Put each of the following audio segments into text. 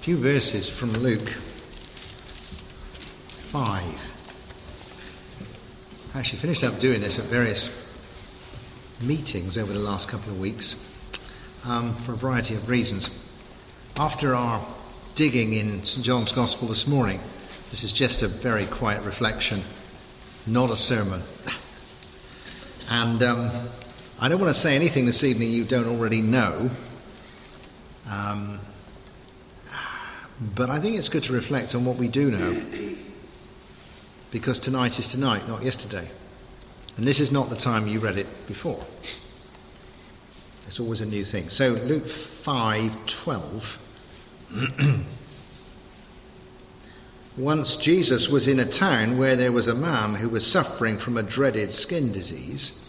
A few verses from Luke 5. I actually finished up doing this at various meetings over the last couple of weeks for a variety of reasons. After our digging in St John's Gospel this morning, this is just a very quiet reflection, not a sermon. And I don't want to say anything this evening you don't already know. But I think it's good to reflect on what we do know, because tonight is tonight, not yesterday. And this is not the time you read it before. It's always a new thing. So Luke 5:12. Once Jesus was in a town where there was a man who was suffering from a dreaded skin disease.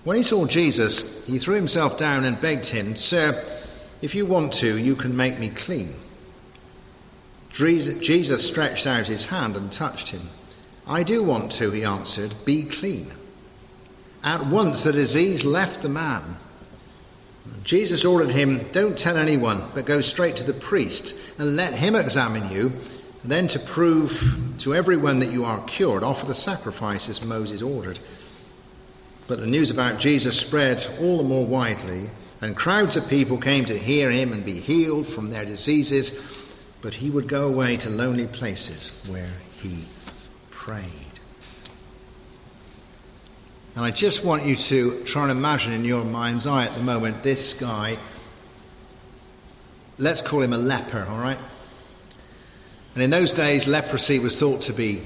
When he saw Jesus, he threw himself down and begged him, "Sir, if you want to, you can make me clean." Jesus stretched out his hand and touched him. "I do want to," he answered. "Be clean." At once the disease left the man. Jesus ordered him, "Don't tell anyone, but go straight to the priest and let him examine you. And then to prove to everyone that you are cured, offer the sacrifices Moses ordered." But the news about Jesus spread all the more widely, and crowds of people came to hear him and be healed from their diseases. But he would go away to lonely places where he prayed. And I just want you to try and imagine in your mind's eye at the moment this guy, let's call him a leper, all right? And in those days, leprosy was thought to be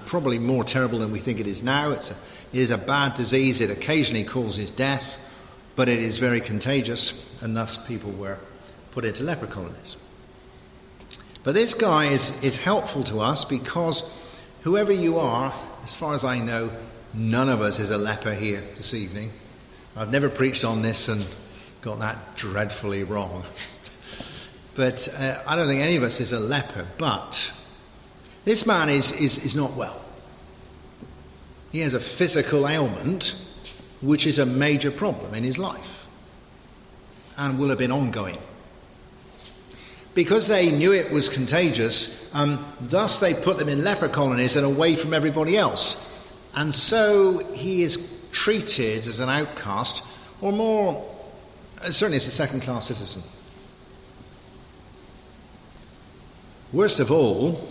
probably more terrible than we think it is now. It is a bad disease. It occasionally causes death, but it is very contagious, and thus people were put into leper colonies. But this guy is helpful to us because whoever you are, as far as I know, none of us is a leper here this evening. I've never preached on this and got that dreadfully wrong. But I don't think any of us is a leper. But this man is not well. He has a physical ailment which is a major problem in his life and will have been ongoing. Because they knew it was contagious, thus they put them in leper colonies and away from everybody else. And so he is treated as an outcast, or more, certainly as a second-class citizen. Worst of all,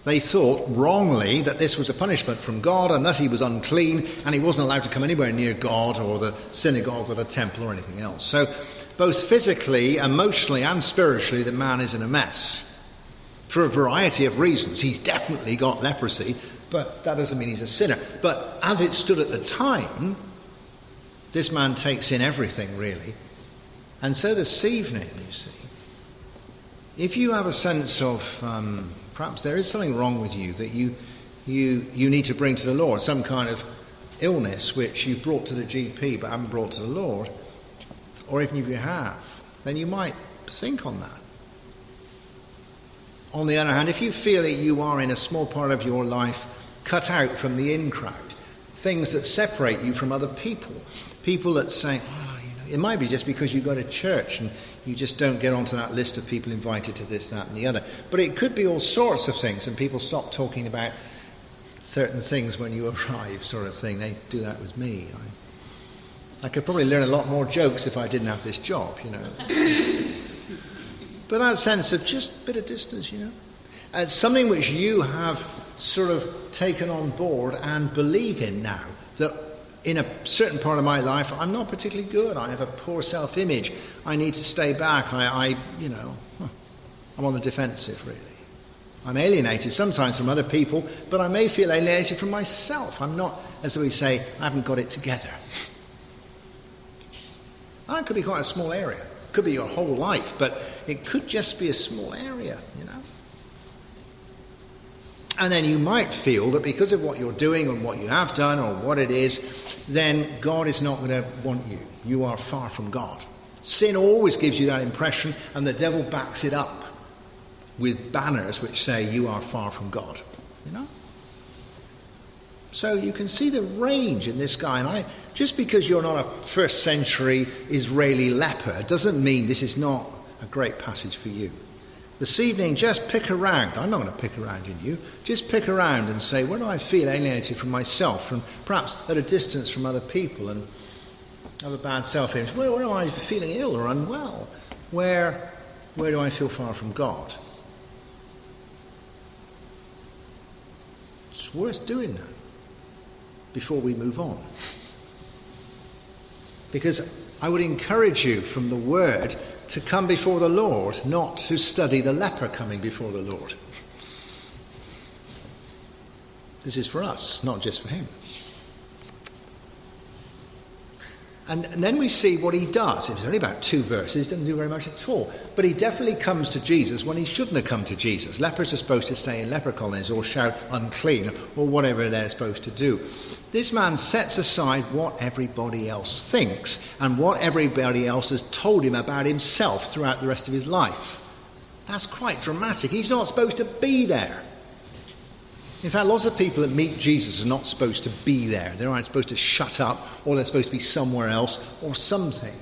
they thought wrongly that this was a punishment from God and that he was unclean and he wasn't allowed to come anywhere near God or the synagogue or the temple or anything else. So both physically, emotionally and spiritually, the man is in a mess. For a variety of reasons. He's definitely got leprosy, but that doesn't mean he's a sinner. But as it stood at the time, this man takes in everything, really. And so this evening, you see, if you have a sense of perhaps there is something wrong with you that you need to bring to the Lord, some kind of illness which you've brought to the GP but haven't brought to the Lord, or even if you have, then you might think on that. On the other hand, if you feel that you are in a small part of your life cut out from the in crowd, things that separate you from other people that say, it might be just because you go to church and you just don't get onto that list of people invited to this, that and the other. But it could be all sorts of things, and people stop talking about certain things when you arrive, sort of thing. They do that with me. I could probably learn a lot more jokes if I didn't have this job, But that sense of just a bit of distance, It's something which you have sort of taken on board and believe in now, that in a certain part of my life, I'm not particularly good. I have a poor self-image. I need to stay back. I'm on the defensive, really. I'm alienated sometimes from other people, but I may feel alienated from myself. I'm not, as we say, I haven't got it together. And it could be quite a small area. It could be your whole life, but it could just be a small area, And then you might feel that because of what you're doing and what you have done or what it is, then God is not going to want you. You are far from God. Sin always gives you that impression, and the devil backs it up with banners which say you are far from God. So you can see the range in this guy. And just because you're not a first century Israeli leper doesn't mean this is not a great passage for you. This evening, just pick around. I'm not going to pick around in you. Just pick around and say, where do I feel alienated from myself, from perhaps at a distance from other people, and have a bad self-image? Where am I feeling ill or unwell? Where do I feel far from God? It's worth doing that before we move on. Because I would encourage you from the Word to come before the Lord, not to study the leper coming before the Lord. This is for us, not just for him. And then we see what he does. It's only about 2 verses, doesn't do very much at all. But he definitely comes to Jesus when he shouldn't have come to Jesus. Lepers are supposed to stay in leper colonies or shout unclean or whatever they're supposed to do. This man sets aside what everybody else thinks and what everybody else has told him about himself throughout the rest of his life. That's quite dramatic. He's not supposed to be there. In fact, lots of people that meet Jesus are not supposed to be there. They're either supposed to shut up or they're supposed to be somewhere else or something.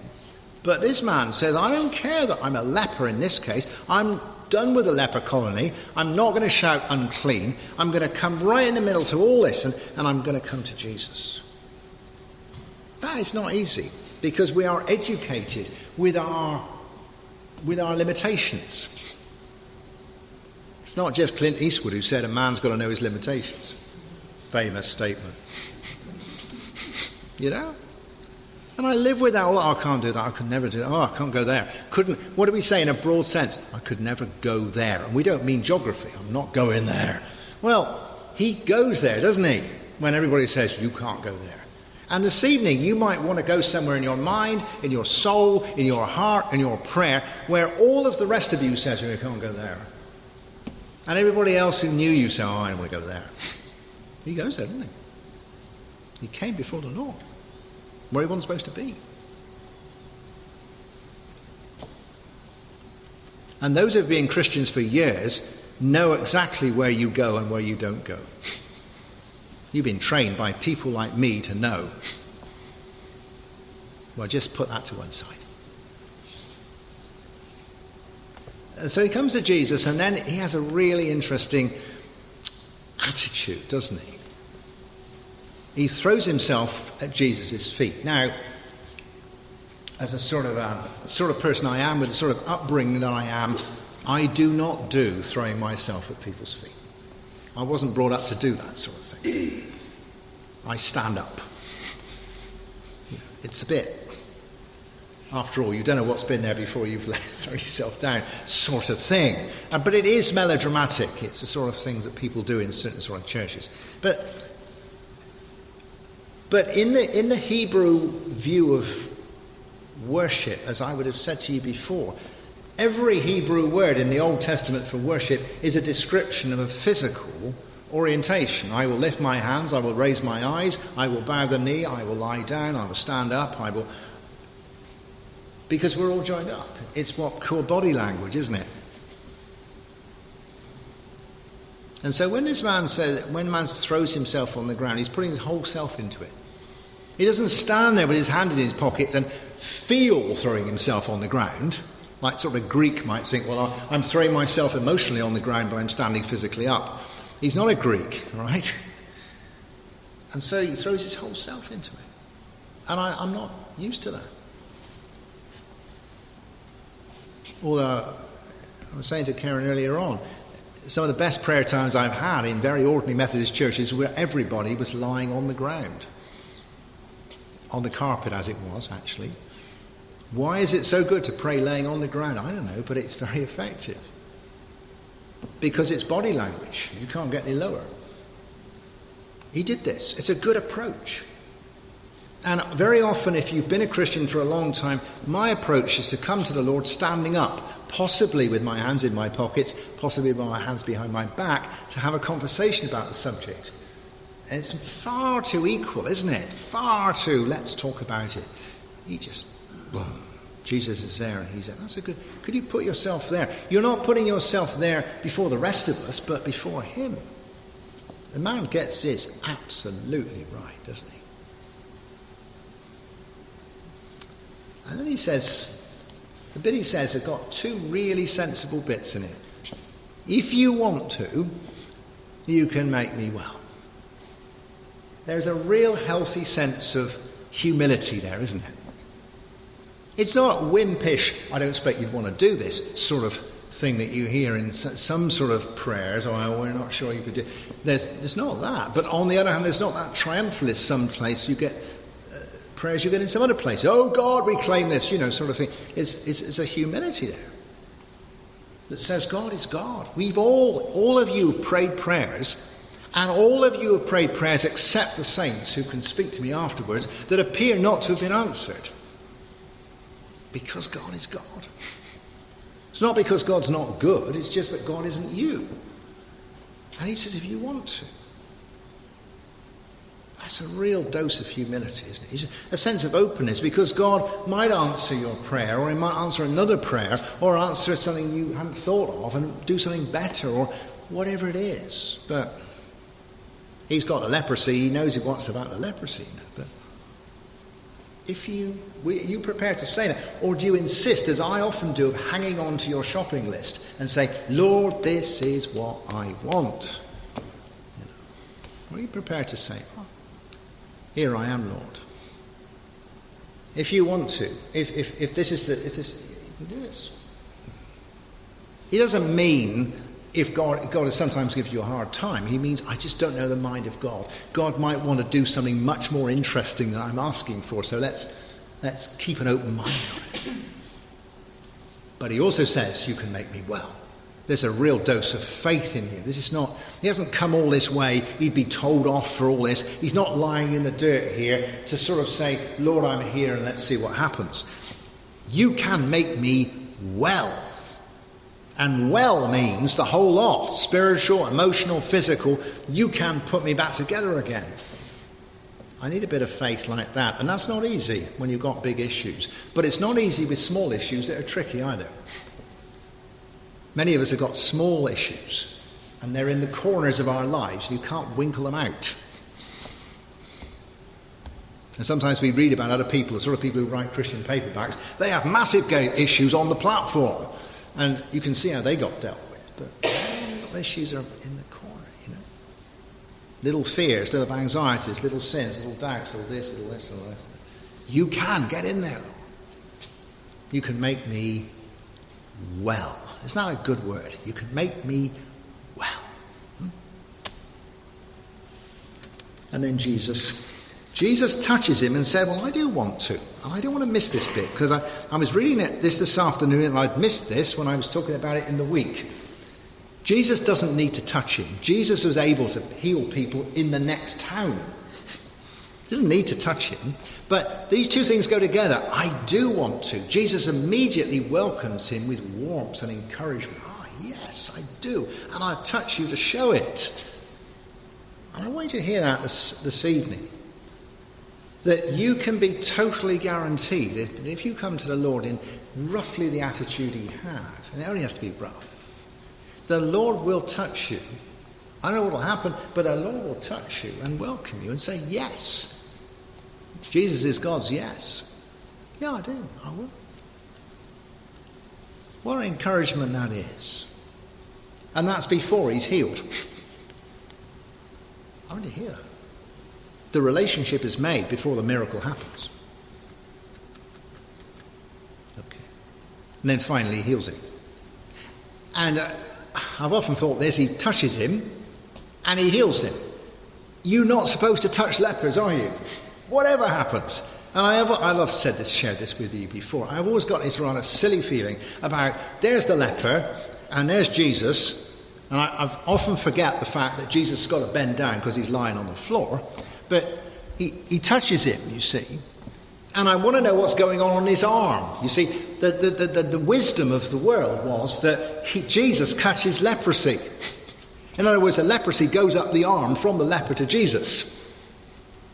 But this man says, I don't care that I'm a leper in this case. I'm done with the leper colony. I'm not going to shout unclean. I'm going to come right in the middle to all this and I'm going to come to Jesus. That is not easy because we are educated with our limitations. It's not just Clint Eastwood who said a man's got to know his limitations. Famous statement. You know? And I live with that. Oh, I can't do that. I could never do that. Oh, I can't go there. What do we say in a broad sense? I could never go there. And we don't mean geography. I'm not going there. Well, he goes there, doesn't he? When everybody says, you can't go there. And this evening, you might want to go somewhere in your mind, in your soul, in your heart, in your prayer, where all of the rest of you says, you can't go there. And everybody else who knew you say, oh, I don't want to go there. He goes there, doesn't he? He came before the Lord, where he wasn't supposed to be. And those who have been Christians for years know exactly where you go and where you don't go. You've been trained by people like me to know. Well, just put that to one side. And so he comes to Jesus, and then he has a really interesting attitude, doesn't he? He throws himself at Jesus' feet. Now, as a sort of person I am, with the sort of upbringing that I am, I do not do throwing myself at people's feet. I wasn't brought up to do that sort of thing. I stand up. It's a bit, after all, you don't know what's been there before you've thrown yourself down, sort of thing. But it is melodramatic. It's the sort of things that people do in certain sort of churches. But in the Hebrew view of worship, as I would have said to you before, every Hebrew word in the Old Testament for worship is a description of a physical orientation. I will lift my hands, I will raise my eyes, I will bow the knee, I will lie down, I will stand up, I will... Because we're all joined up. It's what we call body language, isn't it? And so when man throws himself on the ground, he's putting his whole self into it. He doesn't stand there with his hands in his pockets and feel throwing himself on the ground, like sort of a Greek might think, well, I'm throwing myself emotionally on the ground, but I'm standing physically up. He's not a Greek, right? And so he throws his whole self into it. And I'm not used to that. Although, I was saying to Karen earlier on, some of the best prayer times I've had in very ordinary Methodist churches where everybody was lying on the ground. On the carpet, as it was, actually. Why is it so good to pray laying on the ground? I don't know, but it's very effective. Because it's body language. You can't get any lower. He did this. It's a good approach. And very often, if you've been a Christian for a long time, my approach is to come to the Lord standing up, possibly with my hands in my pockets, possibly with my hands behind my back, to have a conversation about the subject. And it's far too equal, isn't it? Far too, let's talk about it. Jesus is there, and he's there. That's a good, could you put yourself there? You're not putting yourself there before the rest of us, but before him. The man gets this absolutely right, doesn't he? And then he says, The bit he says has got two really sensible bits in it. If you want to, you can make me well. There's a real healthy sense of humility there, isn't it? It's not wimpish, I don't expect you'd want to do this sort of thing that you hear in some sort of prayers, we're not sure you could do. There's not that. But on the other hand, there's not that triumphalist someplace you get prayers you get in some other place. Oh God, we claim this, sort of thing. It's a humility there that says God is God. We've all of you have prayed prayers, and all of you have prayed prayers except the saints who can speak to me afterwards that appear not to have been answered. Because God is God. It's not because God's not good, it's just that God isn't you. And he says if you want to. That's a real dose of humility, isn't it? It's a sense of openness, because God might answer your prayer, or he might answer another prayer, or answer something you hadn't thought of and do something better, or whatever it is. But he's got the leprosy, he knows what's about the leprosy. But if you prepare to say that, or do you insist, as I often do, of hanging on to your shopping list and say, Lord, this is what I want? Or are you prepared to say, here I am, Lord. If you want to, if this, you can do this. He doesn't mean if God has sometimes given you a hard time. He means I just don't know the mind of God. God might want to do something much more interesting than I'm asking for. So let's keep an open mind on it. But he also says you can make me well. There's a real dose of faith in here. This is not, he hasn't come all this way, he'd be told off for all this. He's not lying in the dirt here to sort of say, Lord, I'm here and let's see what happens. You can make me well. And well means the whole lot. Spiritual, emotional, physical. You can put me back together again. I need a bit of faith like that. And that's not easy when you've got big issues. But it's not easy with small issues that are tricky either. Many of us have got small issues, and they're in the corners of our lives, and you can't winkle them out. And sometimes we read about other people, the sort of people who write Christian paperbacks, they have massive issues on the platform, and you can see how they got dealt with. But little issues are in the corner, Little fears, little anxieties, little sins, little doubts, little this, little this, little this. You can get in there. You can make me well. It's not a good word. You can make me well. And then Jesus touches him and said, well, I do want to. I don't want to miss this bit, because I was reading this afternoon and I'd missed this when I was talking about it in the week. Jesus doesn't need to touch him. Jesus was able to heal people in the next town. He doesn't need to touch him. But these two things go together. I do want to. Jesus immediately welcomes him with warmth and encouragement. Yes, I do. And I touch you to show it. And I want you to hear that this evening. That you can be totally guaranteed that if you come to the Lord in roughly the attitude he had, and it only has to be rough, the Lord will touch you. I don't know what will happen, but the Lord will touch you and welcome you and say, yes. Jesus is God's yes. Yeah, I do. I will. What an encouragement that is. And that's before he's healed. I want to hear that. The relationship is made before the miracle happens. Okay. And then finally he heals him. And I've often thought this, he touches him and he heals him. You're not supposed to touch lepers, are you? Whatever happens. And I've shared this with you before. I've always got this rather silly feeling about there's the leper and there's Jesus. And I often forget the fact that Jesus has got to bend down because he's lying on the floor. But he touches him, you see. And I want to know what's going on his arm. You see, the wisdom of the world was that Jesus catches leprosy. In other words, the leprosy goes up the arm from the leper to Jesus.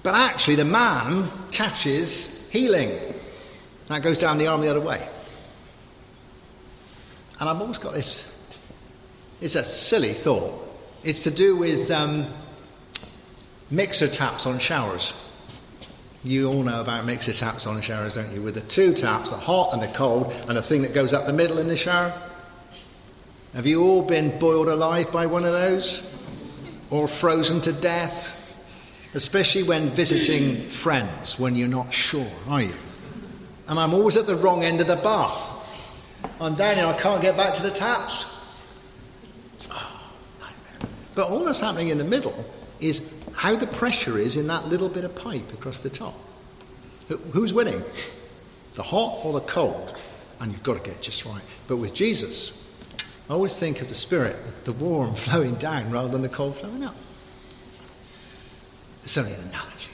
But actually the man catches healing. That goes down the arm the other way. And I've always got this, it's a silly thought. It's to do with mixer taps on showers. You all know about mixer taps on showers, don't you? With the two taps, the hot and the cold, and the thing that goes up the middle in the shower. Have you all been boiled alive by one of those? Or frozen to death? Especially when visiting friends, when you're not sure, are you? And I'm always at the wrong end of the bath. I'm down here, I can't get back to the taps. Oh, nightmare. But all that's happening in the middle is how the pressure is in that little bit of pipe across the top. Who's winning? The hot or the cold? And you've got to get it just right. But with Jesus, I always think of the Spirit, the warm flowing down rather than the cold flowing up. It's only an analogy.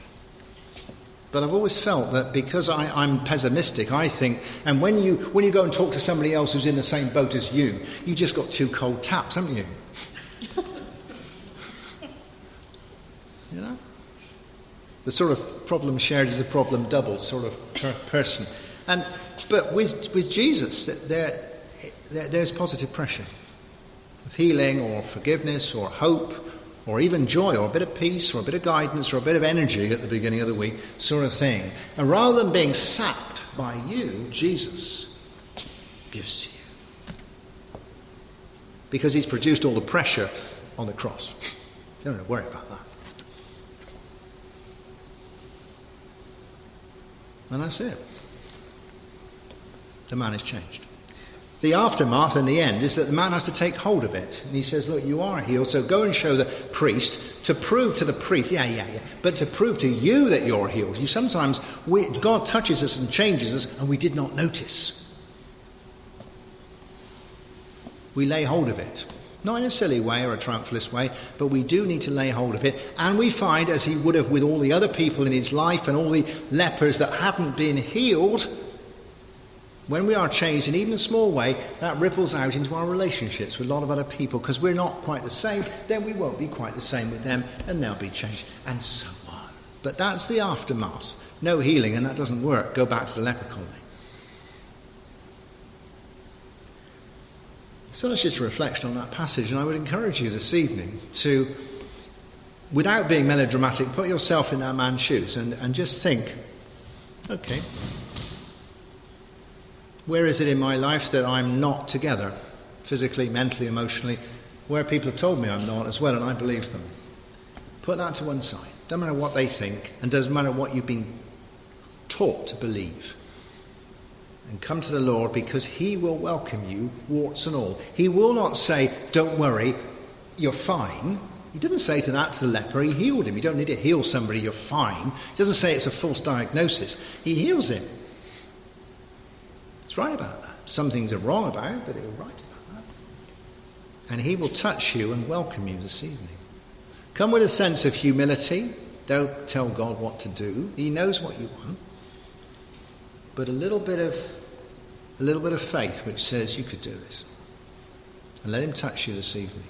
But I've always felt that because I'm pessimistic, I think, and when you go and talk to somebody else who's in the same boat as you just got two cold taps, haven't you? You know? The sort of problem shared is a problem doubled sort of person. But with Jesus, there's positive pressure of healing or forgiveness or hope or even joy or a bit of peace or a bit of guidance or a bit of energy at the beginning of the week sort of thing. And rather than being sapped by you, Jesus gives to you. Because he's produced all the pressure on the cross. You don't have to worry about that. And that's it. The man is changed. The aftermath in the end is that the man has to take hold of it. And he says, look, you are healed, so go and show the priest to prove to the priest, but to prove to you that you're healed. Sometimes God touches us and changes us and we did not notice. We lay hold of it. Not in a silly way or a triumphalist way, but we do need to lay hold of it. And we find, as he would have with all the other people in his life and all the lepers that hadn't been healed, when we are changed in even a small way, that ripples out into our relationships with a lot of other people. Because we're not quite the same, then we won't be quite the same with them, and they'll be changed, and so on. But that's the aftermath. No healing, and that doesn't work. Go back to the leper colony. So that's just a reflection on that passage, and I would encourage you this evening to, without being melodramatic, put yourself in that man's shoes and just think, okay, where is it in my life that I'm not together, physically, mentally, emotionally, where people have told me I'm not as well, and I believe them? Put that to one side. Doesn't matter what they think, and doesn't matter what you've been taught to believe. And come to the Lord, because he will welcome you, warts and all. He will not say, don't worry, you're fine. He didn't say to the leper, he healed him. You don't need to heal somebody, you're fine. He doesn't say it's a false diagnosis. He heals him. He's right about that. Some things are wrong about it, but he's right about that. And he will touch you and welcome you this evening. Come with a sense of humility. Don't tell God what to do. He knows what you want. But a little bit of faith which says you could do this. And let him touch you this evening.